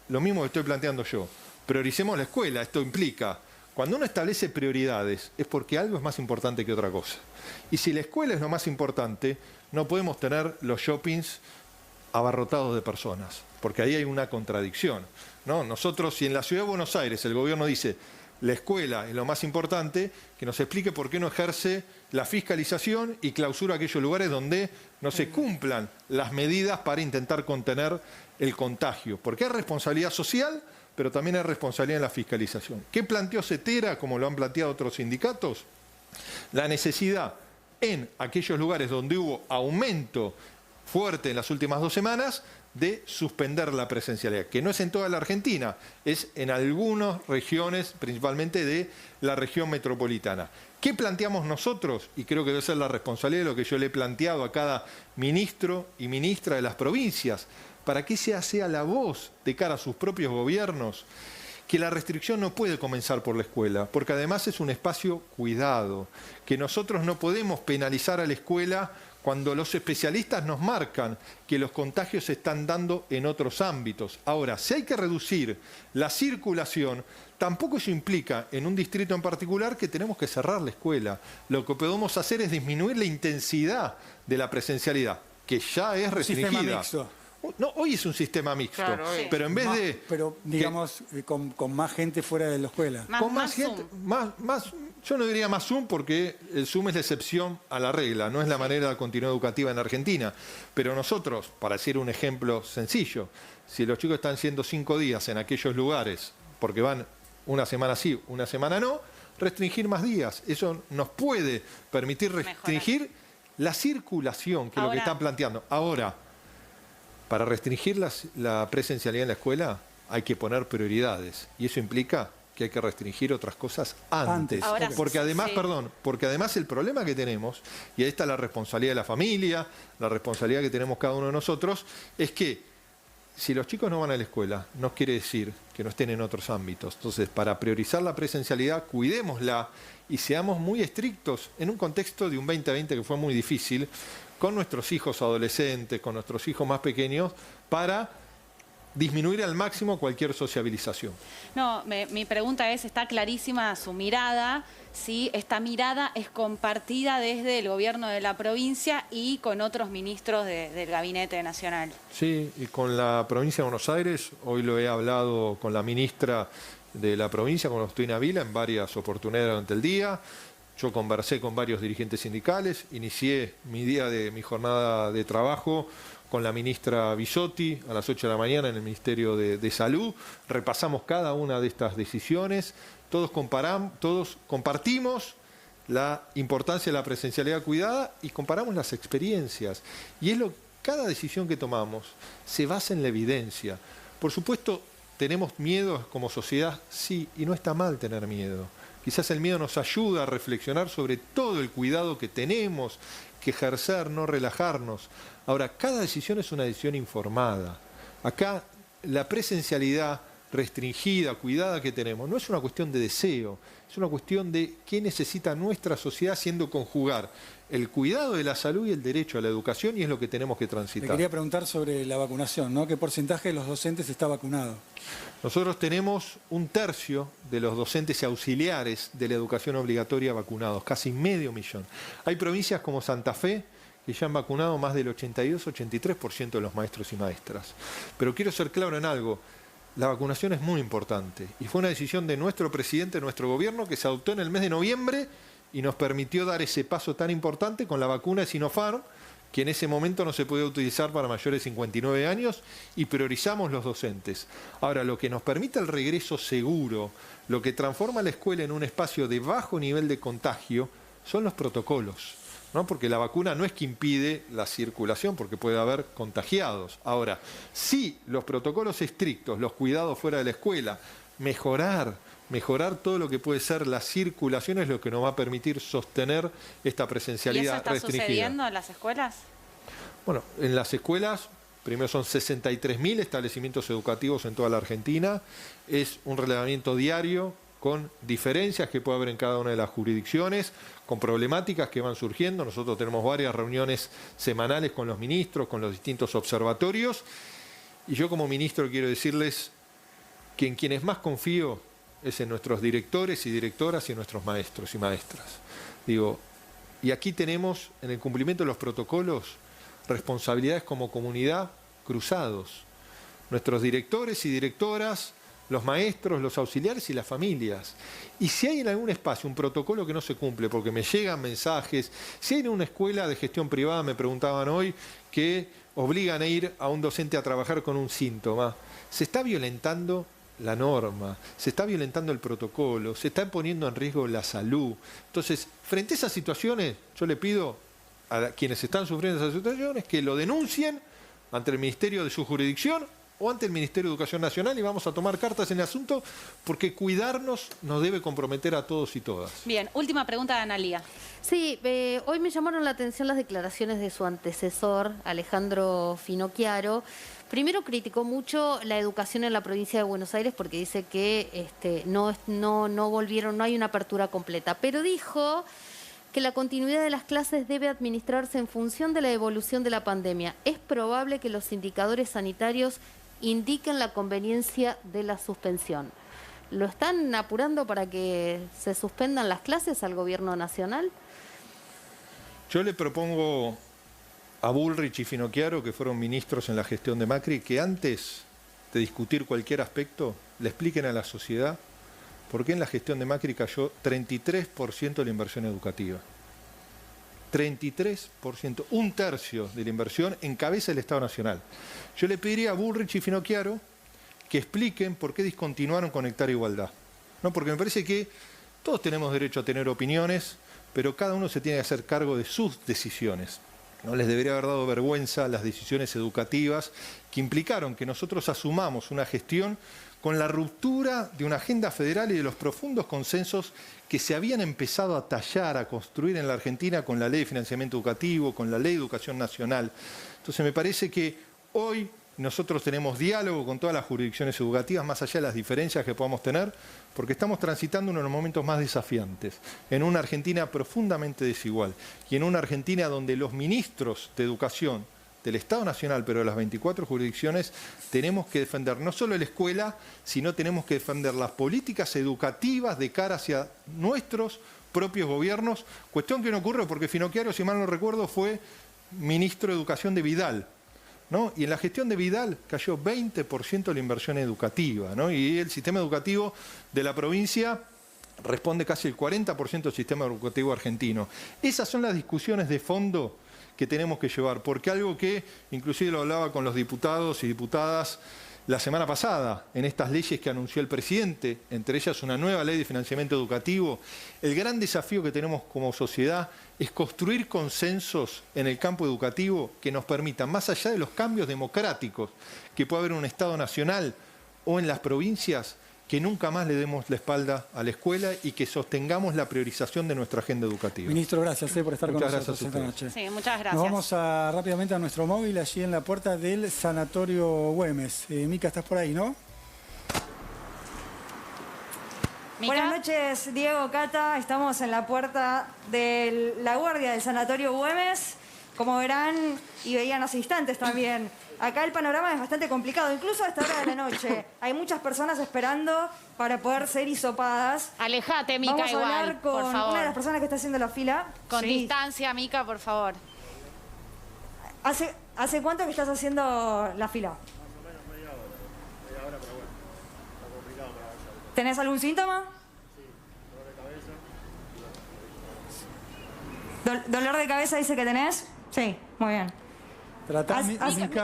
lo mismo que estoy planteando yo. Prioricemos la escuela. Esto implica, cuando uno establece prioridades, es porque algo es más importante que otra cosa. Y si la escuela es lo más importante, no podemos tener los shoppings abarrotados de personas, porque ahí hay una contradicción, ¿no? Nosotros, si en la Ciudad de Buenos Aires el gobierno dice la escuela es lo más importante, que nos explique por qué no ejerce la fiscalización y clausura aquellos lugares donde no se cumplan las medidas para intentar contener el contagio, porque hay responsabilidad social, pero también hay responsabilidad en la fiscalización. ¿Qué planteó CETERA, como lo han planteado otros sindicatos? La necesidad en aquellos lugares donde hubo aumento fuerte en las últimas 2 semanas de suspender la presencialidad, que no es en toda la Argentina, es en algunas regiones, principalmente de la región metropolitana. ¿Qué planteamos nosotros? Y creo que debe ser la responsabilidad de lo que yo le he planteado a cada ministro y ministra de las provincias, para que esa sea la voz de cara a sus propios gobiernos, que la restricción no puede comenzar por la escuela, porque además es un espacio cuidado, que nosotros no podemos penalizar a la escuela cuando los especialistas nos marcan que los contagios se están dando en otros ámbitos. Ahora, si hay que reducir la circulación, tampoco eso implica en un distrito en particular que tenemos que cerrar la escuela. Lo que podemos hacer es disminuir la intensidad de la presencialidad, que ya es restringida.
Sistema mixto.
No, hoy es un sistema mixto,
Claro, sí.
pero en vez de...
Pero digamos, con más gente fuera de la escuela.
Con más gente, más, yo no diría más Zoom porque el Zoom es la excepción a la regla, no es la manera de continuidad educativa en Argentina. Pero nosotros, para decir un ejemplo sencillo, si los chicos están siendo 5 días en aquellos lugares, porque van una semana sí, una semana no, restringir más días. Eso nos puede permitir restringir la circulación, que es lo que están planteando. Ahora, para restringir la presencialidad en la escuela hay que poner prioridades y eso implica que hay que restringir otras cosas antes.
Ahora,
porque además,
sí.
porque además el problema que tenemos, y ahí está la responsabilidad de la familia, la responsabilidad que tenemos cada uno de nosotros, es que si los chicos no van a la escuela, no quiere decir que no estén en otros ámbitos. Entonces, para priorizar la presencialidad, cuidémosla y seamos muy estrictos en un contexto de un 2020 que fue muy difícil, con nuestros hijos adolescentes, con nuestros hijos más pequeños, para disminuir al máximo cualquier sociabilización.
No, mi pregunta es, está clarísima su mirada, si esta mirada es compartida desde el gobierno de la provincia y con otros ministros del Gabinete Nacional.
Sí, y con la provincia de Buenos Aires, hoy lo he hablado con la ministra de la provincia, con Agustina Vila, en varias oportunidades durante el día. Yo conversé con varios dirigentes sindicales, inicié mi jornada de trabajo con la ministra Bisotti a las 8 de la mañana en el Ministerio de Salud. Repasamos cada una de estas decisiones, todos compartimos la importancia de la presencialidad cuidada y comparamos las experiencias. Y cada decisión que tomamos se basa en la evidencia. Por supuesto, ¿tenemos miedo como sociedad? Sí, y no está mal tener miedo. Quizás el miedo nos ayuda a reflexionar sobre todo el cuidado que tenemos que ejercer, no relajarnos. Ahora, cada decisión es una decisión informada. Acá la presencialidad restringida, cuidada que tenemos, no es una cuestión de deseo, es una cuestión de qué necesita nuestra sociedad haciendo conjugar el cuidado de la salud y el derecho a la educación, y es lo que tenemos que transitar.
Le quería preguntar sobre la vacunación, ¿no? ¿Qué porcentaje de los docentes está vacunado?
Nosotros tenemos 1/3 de los docentes y auxiliares de la educación obligatoria vacunados, casi 500.000. Hay provincias como Santa Fe que ya han vacunado más del 82-83% de los maestros y maestras. Pero quiero ser claro en algo, la vacunación es muy importante y fue una decisión de nuestro presidente, de nuestro gobierno, que se adoptó en el mes de noviembre y nos permitió dar ese paso tan importante con la vacuna de Sinopharm, que en ese momento no se podía utilizar para mayores de 59 años, y priorizamos los docentes. Ahora, lo que nos permite el regreso seguro, lo que transforma la escuela en un espacio de bajo nivel de contagio, son los protocolos, ¿no? Porque la vacuna no es que impide la circulación, porque puede haber contagiados. Ahora, sí, los protocolos estrictos, los cuidados fuera de la escuela, mejorar todo lo que puede ser la circulación es lo que nos va a permitir sostener esta presencialidad restringida.
¿Y eso está sucediendo en las escuelas?
Bueno, en las escuelas, primero son 63.000 establecimientos educativos en toda la Argentina, es un relevamiento diario con diferencias que puede haber en cada una de las jurisdicciones, con problemáticas que van surgiendo. Nosotros tenemos varias reuniones semanales con los ministros, con los distintos observatorios, y yo como ministro quiero decirles que en quienes más confío es en nuestros directores y directoras y en nuestros maestros y maestras. Y aquí tenemos, en el cumplimiento de los protocolos, responsabilidades como comunidad cruzados. Nuestros directores y directoras, los maestros, los auxiliares y las familias. Y si hay en algún espacio un protocolo que no se cumple, porque me llegan mensajes, si hay en una escuela de gestión privada, me preguntaban hoy, que obligan a ir a un docente a trabajar con un síntoma, se está violentando la norma, se está violentando el protocolo, se está poniendo en riesgo la salud. Entonces, frente a esas situaciones, yo le pido a quienes están sufriendo esas situaciones que lo denuncien ante el Ministerio de su jurisdicción o ante el Ministerio de Educación Nacional, y vamos a tomar cartas en el asunto, porque cuidarnos nos debe comprometer a todos y todas.
Bien, última pregunta de Analía.
Sí, hoy me llamaron la atención las declaraciones de su antecesor, Alejandro Finocchiaro. Primero criticó mucho la educación en la provincia de Buenos Aires porque dice que no volvieron, no hay una apertura completa. Pero dijo que la continuidad de las clases debe administrarse en función de la evolución de la pandemia. Es probable que los indicadores sanitarios indiquen la conveniencia de la suspensión. ¿Lo están apurando para que se suspendan las clases al gobierno nacional?
Yo le propongo a Bullrich y Finocchiaro, que fueron ministros en la gestión de Macri, que antes de discutir cualquier aspecto, le expliquen a la sociedad por qué en la gestión de Macri cayó 33% de la inversión educativa. 33%, 1/3 de la inversión encabeza el Estado Nacional. Yo le pediría a Bullrich y Finocchiaro que expliquen por qué discontinuaron Conectar Igualdad. ¿No? Porque me parece que todos tenemos derecho a tener opiniones, pero cada uno se tiene que hacer cargo de sus decisiones. No les debería haber dado vergüenza las decisiones educativas que implicaron que nosotros asumamos una gestión con la ruptura de una agenda federal y de los profundos consensos que se habían empezado a tallar, a construir en la Argentina con la Ley de Financiamiento Educativo, con la Ley de Educación Nacional. Entonces me parece que hoy nosotros tenemos diálogo con todas las jurisdicciones educativas, más allá de las diferencias que podamos tener, porque estamos transitando uno de los momentos más desafiantes, en una Argentina profundamente desigual y en una Argentina donde los ministros de educación del Estado Nacional, pero de las 24 jurisdicciones, tenemos que defender no solo la escuela, sino tenemos que defender las políticas educativas de cara hacia nuestros propios gobiernos, cuestión que no ocurre porque Finocchiaro, si mal no recuerdo, fue ministro de Educación de Vidal, ¿no? Y en la gestión de Vidal cayó 20% la inversión educativa, ¿no? Y el sistema educativo de la provincia responde casi el 40% del sistema educativo argentino. Esas son las discusiones de fondo que tenemos que llevar, porque algo que inclusive lo hablaba con los diputados y diputadas la semana pasada, en estas leyes que anunció el presidente, entre ellas una nueva ley de financiamiento educativo, el gran desafío que tenemos como sociedad es construir consensos en el campo educativo que nos permitan, más allá de los cambios democráticos que puede haber en un Estado nacional o en las provincias, que nunca más le demos la espalda a la escuela y que sostengamos la priorización de nuestra agenda educativa.
Ministro, gracias por estar
Muchas
con nosotros
gracias
esta noche.
Sí, muchas gracias.
Nos vamos rápidamente a nuestro móvil, allí en la puerta del Sanatorio Güemes. Mica, estás por ahí, ¿no?
Mica.
Buenas noches, Diego, Cata. Estamos en la puerta de la guardia del Sanatorio Güemes. Como verán y veían hace instantes también, acá el panorama es bastante complicado, incluso a esta hora de la noche. Hay muchas personas esperando para poder ser hisopadas.
Alejate, Mica,
Vamos a
igual,
hablar con
por favor.
una de las personas que está haciendo la fila.
Con
Sí.
distancia, Mica, por favor.
¿Hace cuánto que estás haciendo la fila?
Más o menos media hora, pero bueno, está complicado para avanzar.
¿Tenés algún síntoma?
Sí, dolor de cabeza.
¿Dolor de cabeza dice que tenés? Sí, muy bien.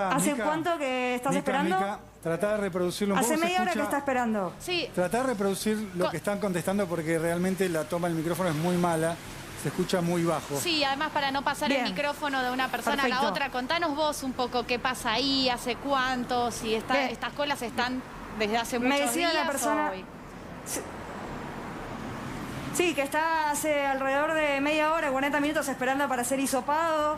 ¿Hace cuánto que estás esperando?
Mica, tratá de reproducirlo un poco.
Hace
se
media hora que
escucha-
está esperando.
Sí,
Tratá de reproducir lo que están contestando porque realmente la toma del micrófono es muy mala, se escucha muy bajo.
sí, además para no pasar
Bien.
el micrófono de una persona a la
Perfecto.
otra, contanos vos un poco qué pasa ahí, hace cuánto, si
Bien.
estas colas están desde hace
Me
muchos
decía
días
la persona-
o hoy.
Sí, que está hace alrededor de media hora, 40 minutos esperando para ser hisopado.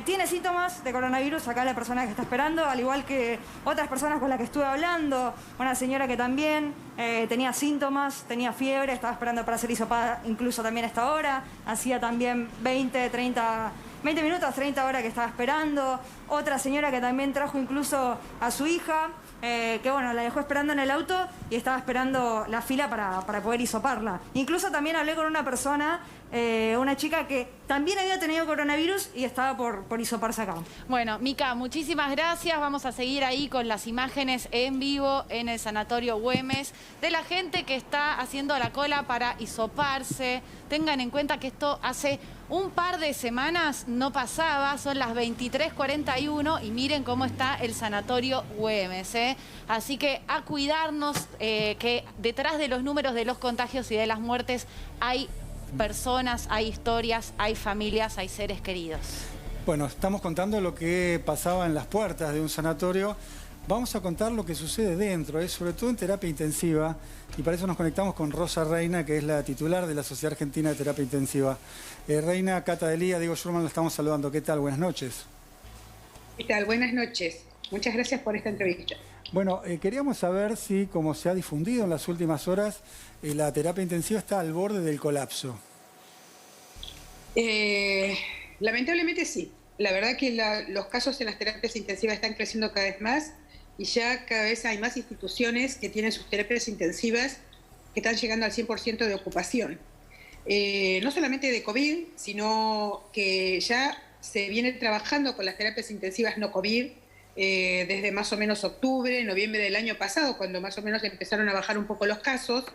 Tiene síntomas de coronavirus acá la persona que está esperando, al igual que otras personas con las que estuve hablando. Una señora que también tenía síntomas, tenía fiebre, estaba esperando para ser hisopada incluso también a esta hora. Hacía también 20 minutos, 30 horas que estaba esperando. Otra señora que también trajo incluso a su hija, que bueno, la dejó esperando en el auto y estaba esperando la fila para poder hisoparla. Incluso también hablé con una persona, una chica que también había tenido coronavirus y estaba por hisoparse acá.
Bueno, Mica, muchísimas gracias. Vamos a seguir ahí con las imágenes en vivo en el Sanatorio Güemes de la gente que está haciendo la cola para hisoparse. Tengan en cuenta que esto hace un par de semanas no pasaba, son las 23:41 y miren cómo está el Sanatorio Güemes, ¿eh? Así que a cuidarnos, que detrás de los números de los contagios y de las muertes hay personas, hay historias, hay familias, hay seres queridos.
Bueno, estamos contando lo que pasaba en las puertas de un sanatorio. Vamos a contar lo que sucede dentro, sobre todo en terapia intensiva, y para eso nos conectamos con Rosa Reina, que es la titular de la Sociedad Argentina de Terapia Intensiva. Reina, Cata Delía, Diego Schurman, la estamos saludando. ¿Qué tal? Buenas noches.
¿Qué tal? Buenas noches. Muchas gracias por esta entrevista.
Bueno, queríamos saber si, como se ha difundido en las últimas horas, la terapia intensiva está al borde del colapso.
Lamentablemente sí. La verdad que los casos en las terapias intensivas están creciendo cada vez más y ya cada vez hay más instituciones que tienen sus terapias intensivas que están llegando al 100% de ocupación. No solamente de COVID, sino que ya se viene trabajando con las terapias intensivas no COVID desde más o menos octubre, noviembre del año pasado, cuando más o menos empezaron a bajar un poco los casos.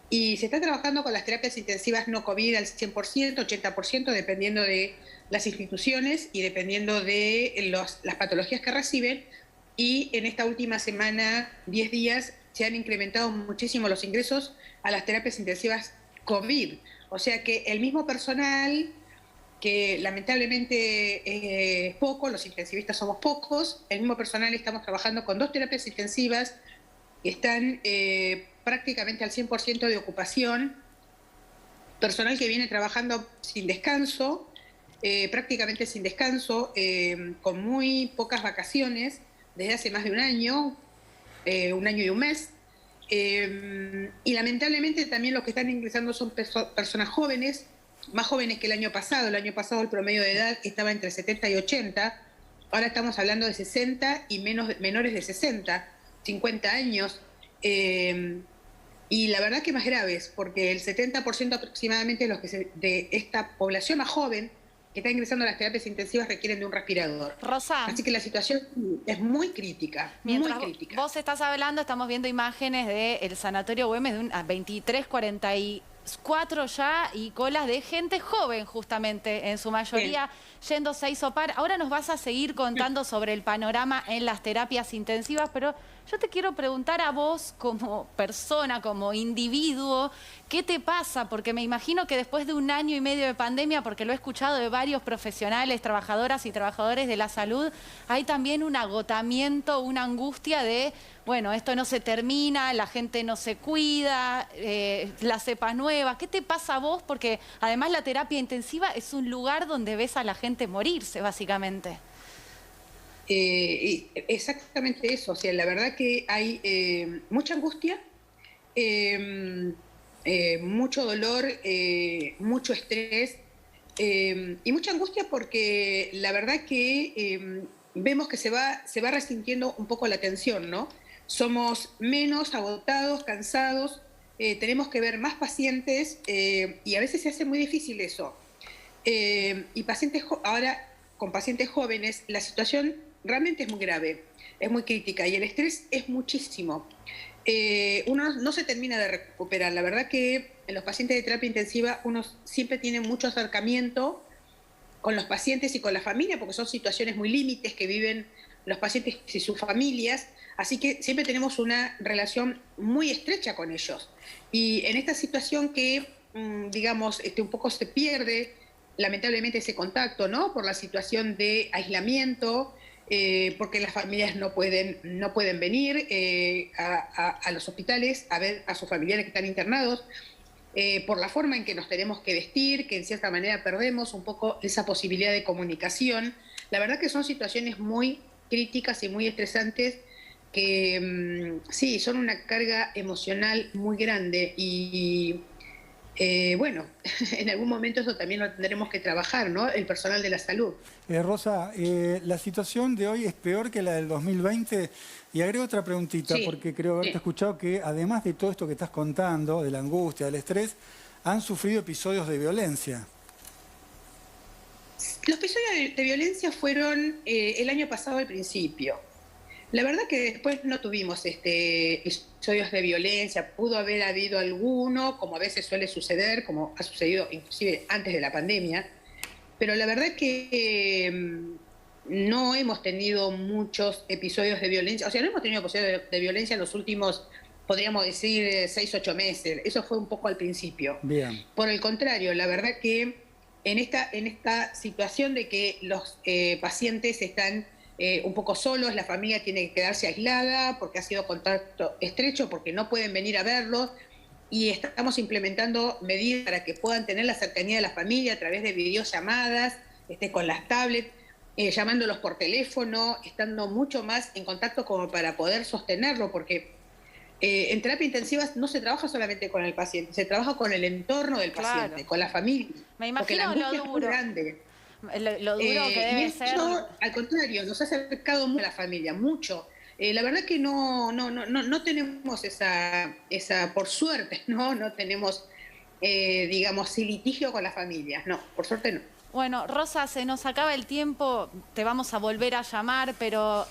Y se está trabajando con las terapias intensivas no COVID al 100%, 80%, dependiendo de las instituciones y dependiendo de las patologías que reciben. Y en esta última semana, 10 días, se han incrementado muchísimo los ingresos a las terapias intensivas COVID. O sea que el mismo personal, que lamentablemente es poco, los intensivistas somos pocos, el mismo personal estamos trabajando con 2 terapias intensivas que están prácticamente al 100% de ocupación, personal que viene trabajando sin descanso, prácticamente sin descanso, con muy pocas vacaciones, desde hace más de un año y un mes. Y lamentablemente también los que están ingresando son personas jóvenes, más jóvenes que el año pasado. El año pasado el promedio de edad estaba entre 70 y 80, ahora estamos hablando de 60 y menores de 60, 50 años. Y la verdad que más graves, porque el 70% aproximadamente de esta población más joven que está ingresando a las terapias intensivas requieren de un respirador.
Rosa.
Así que la situación es muy crítica,
Mientras
muy crítica.
vos estás hablando, estamos viendo imágenes del Sanatorio Güemes de 23:44 ya y colas de gente joven justamente, en su mayoría yéndose a hisopar. Ahora nos vas a seguir contando sobre el panorama en las terapias intensivas, pero yo te quiero preguntar a vos como persona, como individuo, ¿qué te pasa? Porque me imagino que después de 1 año y medio de pandemia, porque lo he escuchado de varios profesionales, trabajadoras y trabajadores de la salud, hay también un agotamiento, una angustia de, bueno, esto no se termina, la gente no se cuida, las cepas nuevas. ¿Qué te pasa a vos? Porque además la terapia intensiva es un lugar donde ves a la gente morirse, básicamente.
Exactamente eso, o sea, la verdad que hay mucha angustia, mucho dolor, mucho estrés y mucha angustia porque la verdad que vemos que se va resintiendo un poco la atención, ¿no? Somos menos agotados, cansados, tenemos que ver más pacientes y a veces se hace muy difícil eso. Y ahora con pacientes jóvenes la situación realmente es muy grave, es muy crítica y el estrés es muchísimo. Uno no se termina de recuperar. La verdad que en los pacientes de terapia intensiva uno siempre tiene mucho acercamiento con los pacientes y con la familia, porque son situaciones muy límites que viven los pacientes y sus familias, así que siempre tenemos una relación muy estrecha con ellos. Y en esta situación que, digamos, un poco se pierde lamentablemente ese contacto, ¿no? Por la situación de aislamiento, porque las familias no pueden venir a los hospitales a ver a sus familiares que están internados, por la forma en que nos tenemos que vestir, que en cierta manera perdemos un poco esa posibilidad de comunicación. La verdad que son situaciones muy críticas y muy estresantes que sí, son una carga emocional muy grande y bueno, en algún momento eso también lo tendremos que trabajar, ¿no? El personal de la salud.
Rosa, la situación de hoy es peor que la del 2020. Y agrego otra preguntita, porque creo haberte escuchado que además de todo esto que estás contando, de la angustia, del estrés, han sufrido episodios de violencia.
Los episodios de violencia fueron el año pasado al principio. La verdad que después no tuvimos episodios de violencia, pudo haber habido alguno, como a veces suele suceder, como ha sucedido inclusive antes de la pandemia, pero la verdad que no hemos tenido muchos episodios de violencia, o sea, no hemos tenido episodios de violencia en los últimos, podríamos decir, 6, 8 meses, eso fue un poco al principio.
Bien.
Por el contrario, la verdad que en esta situación de que los pacientes están un poco solos, la familia tiene que quedarse aislada porque ha sido contacto estrecho, porque no pueden venir a verlos, y estamos implementando medidas para que puedan tener la cercanía de la familia a través de videollamadas, con las tablets, llamándolos por teléfono, estando mucho más en contacto como para poder sostenerlo, porque en terapia intensiva no se trabaja solamente con el paciente, se trabaja con el entorno del paciente, con la familia.
Me imagino
lo
duro.
Es muy grande.
Lo duro que debe ser.
Al contrario, nos ha acercado mucho a la familia, mucho. La verdad que no tenemos esa, por suerte, no tenemos, digamos, litigio con las familias, no, por suerte no.
Bueno, Rosa, se nos acaba el tiempo, te vamos a volver a llamar, pero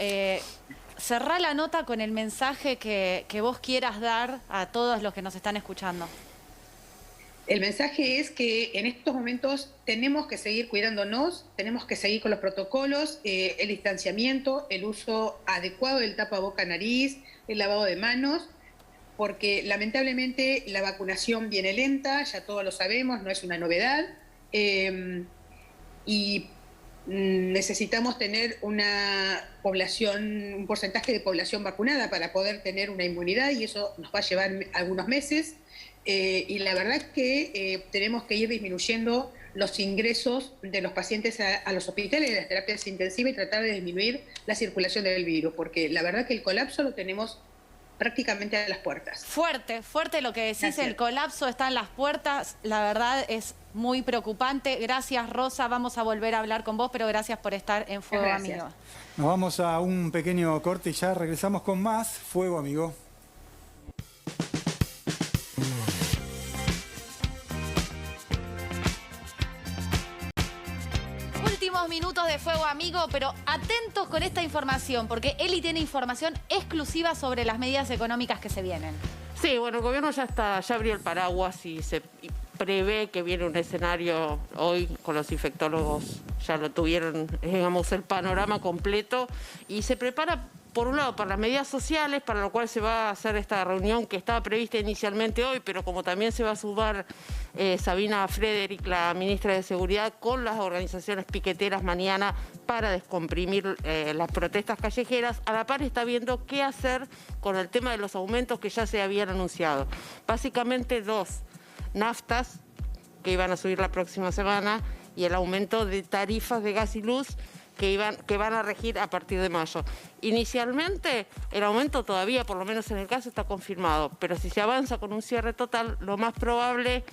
cerrá la nota con el mensaje que vos quieras dar a todos los que nos están escuchando.
El mensaje es que en estos momentos tenemos que seguir cuidándonos, tenemos que seguir con los protocolos, el distanciamiento, el uso adecuado del tapaboca-nariz, el lavado de manos, porque lamentablemente la vacunación viene lenta, ya todos lo sabemos, no es una novedad, y necesitamos tener una población, un porcentaje de población vacunada para poder tener una inmunidad, y eso nos va a llevar algunos meses. Y la verdad es que tenemos que ir disminuyendo los ingresos de los pacientes a los hospitales de las terapias intensivas y tratar de disminuir la circulación del virus, porque la verdad que el colapso lo tenemos prácticamente a las puertas.
Fuerte, fuerte lo que decís,
Gracias.
el colapso está en las puertas, la verdad es muy preocupante. Gracias, Rosa, vamos a volver a hablar con vos, pero gracias por estar en Fuego
Gracias.
Amigo.
Nos vamos a un pequeño corte y ya regresamos con más Fuego Amigo.
Últimos minutos de Fuego Amigo, pero atentos con esta información, porque Eli tiene información exclusiva sobre las medidas económicas que se vienen.
Sí, bueno, el gobierno ya abrió el paraguas y se prevé que viene un escenario hoy con los infectólogos, ya lo tuvieron, digamos, el panorama completo y se prepara, por un lado, para las medidas sociales, para lo cual se va a hacer esta reunión que estaba prevista inicialmente hoy, pero como también se va a sumar Sabina Frederick, la ministra de Seguridad, con las organizaciones piqueteras mañana para descomprimir las protestas callejeras. A la par está viendo qué hacer con el tema de los aumentos que ya se habían anunciado. Básicamente dos, naftas, que iban a subir la próxima semana, y el aumento de tarifas de gas y luz que van a regir a partir de mayo. Inicialmente, el aumento todavía, por lo menos en el caso, está confirmado, pero si se avanza con un cierre total, lo más probable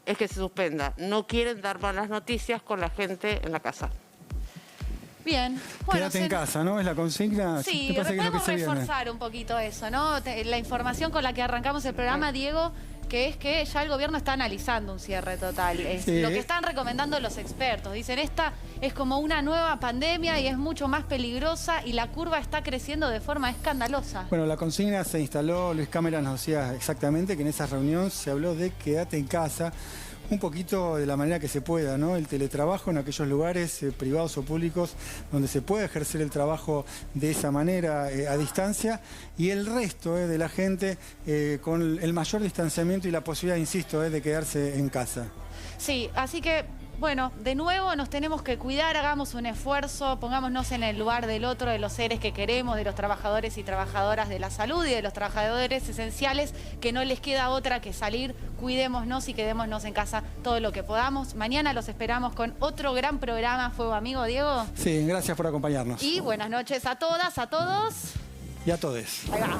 es que se suspenda. No quieren dar malas noticias con la gente en la casa.
Bien. Bueno,
Quédate en casa, ¿no? Es la consigna.
Sí,
¿Qué pasa que es lo que
podemos
se viene?
reforzar un poquito eso, ¿no? La información con la que arrancamos el programa, Diego, que es que ya el gobierno está analizando un cierre total. Es
Sí.
lo que están recomendando los expertos. Dicen, esta es como una nueva pandemia y es mucho más peligrosa y la curva está creciendo de forma escandalosa.
Bueno, la consigna se instaló, Luis Cámara nos decía exactamente que en esa reunión se habló de quédate en casa, un poquito de la manera que se pueda, ¿no? El teletrabajo en aquellos lugares privados o públicos donde se puede ejercer el trabajo de esa manera a distancia, y el resto de la gente con el mayor distanciamiento y la posibilidad, insisto, de quedarse en casa.
Sí, así que, bueno, de nuevo nos tenemos que cuidar, hagamos un esfuerzo, pongámonos en el lugar del otro, de los seres que queremos, de los trabajadores y trabajadoras de la salud y de los trabajadores esenciales, que no les queda otra que salir, cuidémonos y quedémonos en casa todo lo que podamos. Mañana los esperamos con otro gran programa Fuego Amigo, Diego.
Sí, gracias por acompañarnos.
Y buenas noches a todas, a todos.
Y a todes.
Ahí va.